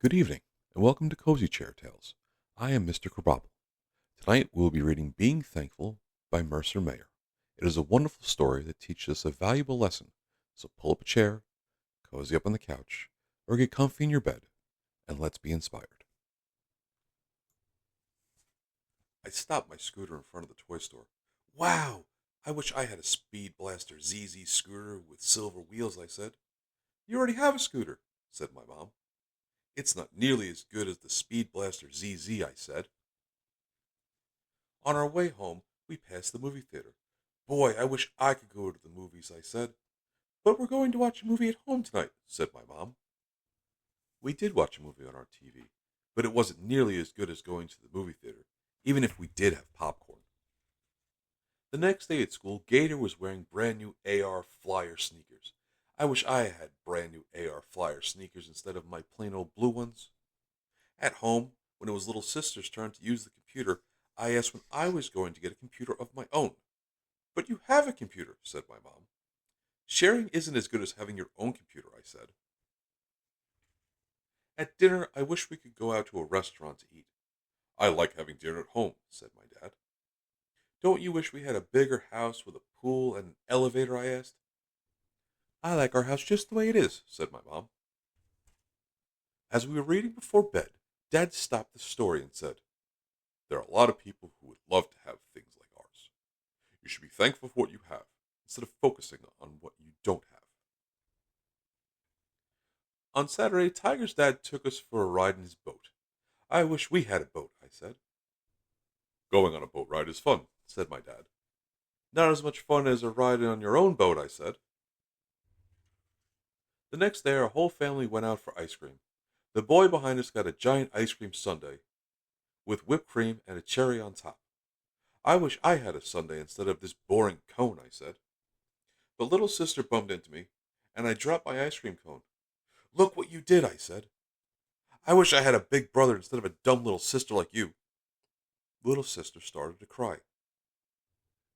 Good evening, and welcome to Cozy Chair Tales. I am Mr. Crabopple. Tonight we will be reading Being Thankful by Mercer Mayer. It is a wonderful story that teaches us a valuable lesson, so pull up a chair, cozy up on the couch, or get comfy in your bed, and let's be inspired. I stopped my scooter in front of the toy store. Wow! I wish I had a Speed Blaster ZZ scooter with silver wheels, I said. You already have a scooter, said my mom. It's not nearly as good as the Speed Blaster ZZ, I said. On our way home, we passed the movie theater. Boy, I wish I could go to the movies, I said. But we're going to watch a movie at home tonight, said my mom. We did watch a movie on our TV, but it wasn't nearly as good as going to the movie theater, even if we did have popcorn. The next day at school, Gator was wearing brand new AR Flyer sneakers. I wish I had brand new AR Flyer sneakers instead of my plain old blue ones. At home, when it was little sister's turn to use the computer, I asked when I was going to get a computer of my own. But you have a computer, said my mom. Sharing isn't as good as having your own computer, I said. At dinner, I wish we could go out to a restaurant to eat. I like having dinner at home, said my dad. Don't you wish we had a bigger house with a pool and an elevator, I asked. I like our house just the way it is, said my mom. As we were reading before bed, Dad stopped the story and said, There are a lot of people who would love to have things like ours. You should be thankful for what you have, instead of focusing on what you don't have. On Saturday, Tiger's dad took us for a ride in his boat. I wish we had a boat, I said. Going on a boat ride is fun, said my dad. Not as much fun as a ride on your own boat, I said. The next day, our whole family went out for ice cream. The boy behind us got a giant ice cream sundae with whipped cream and a cherry on top. I wish I had a sundae instead of this boring cone, I said. But little sister bumped into me, and I dropped my ice cream cone. Look what you did, I said. I wish I had a big brother instead of a dumb little sister like you. Little sister started to cry.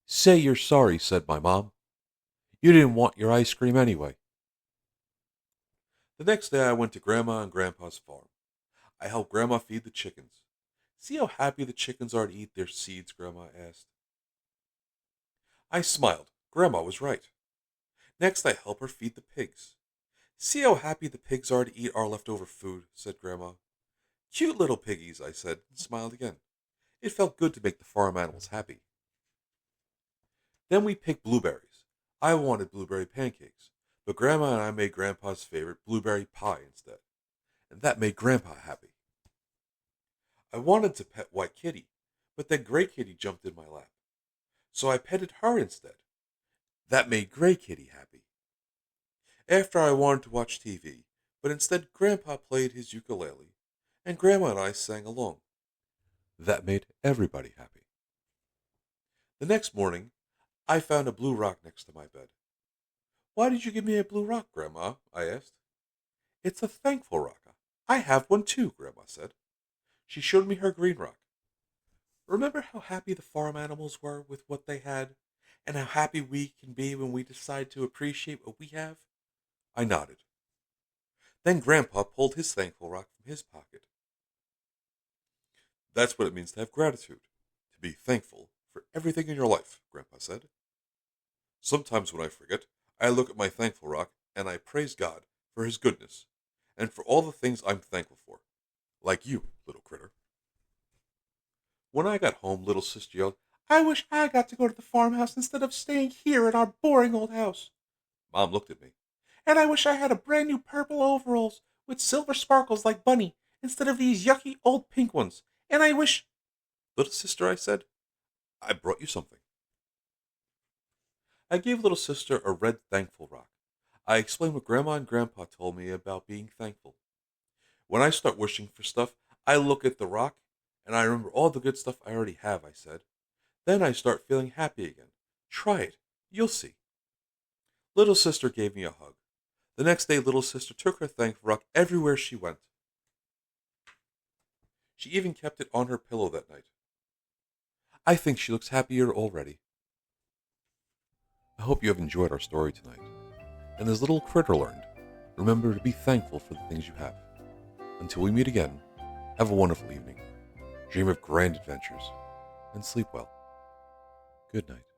Say you're sorry, said my mom. You didn't want your ice cream anyway. The next day I went to Grandma and Grandpa's farm. I helped Grandma feed the chickens. See how happy the chickens are to eat their seeds, Grandma asked. I smiled. Grandma was right. Next I helped her feed the pigs. See how happy the pigs are to eat our leftover food, said Grandma. Cute little piggies, I said, and smiled again. It felt good to make the farm animals happy. Then we picked blueberries. I wanted blueberry pancakes, but Grandma and I made Grandpa's favorite blueberry pie instead, and that made Grandpa happy. I wanted to pet White Kitty, but then Gray Kitty jumped in my lap. So I petted her instead. That made Gray Kitty happy. After I wanted to watch TV, but instead Grandpa played his ukulele, and Grandma and I sang along. That made everybody happy. The next morning, I found a blue rock next to my bed. Why did you give me a blue rock, Grandma? I asked. It's a thankful rock. I have one too, Grandma said. She showed me her green rock. Remember how happy the farm animals were with what they had, and how happy we can be when we decide to appreciate what we have? I nodded. Then Grandpa pulled his thankful rock from his pocket. That's what it means to have gratitude, to be thankful for everything in your life, Grandpa said. Sometimes when I forget, I look at my thankful rock and I praise God for his goodness and for all the things I'm thankful for. Like you, little critter. When I got home, little sister yelled, I wish I got to go to the farmhouse instead of staying here in our boring old house. Mom looked at me. And I wish I had a brand new purple overalls with silver sparkles like Bunny instead of these yucky old pink ones. And I wish... Little sister, I said, I brought you something. I gave little sister a red thankful rock. I explained what Grandma and Grandpa told me about being thankful. When I start wishing for stuff, I look at the rock, and I remember all the good stuff I already have, I said. Then I start feeling happy again. Try it. You'll see. Little sister gave me a hug. The next day, little sister took her thankful rock everywhere she went. She even kept it on her pillow that night. I think she looks happier already. I hope you have enjoyed our story tonight. And as little critter learned, remember to be thankful for the things you have. Until we meet again, have a wonderful evening. Dream of grand adventures and sleep well. Good night.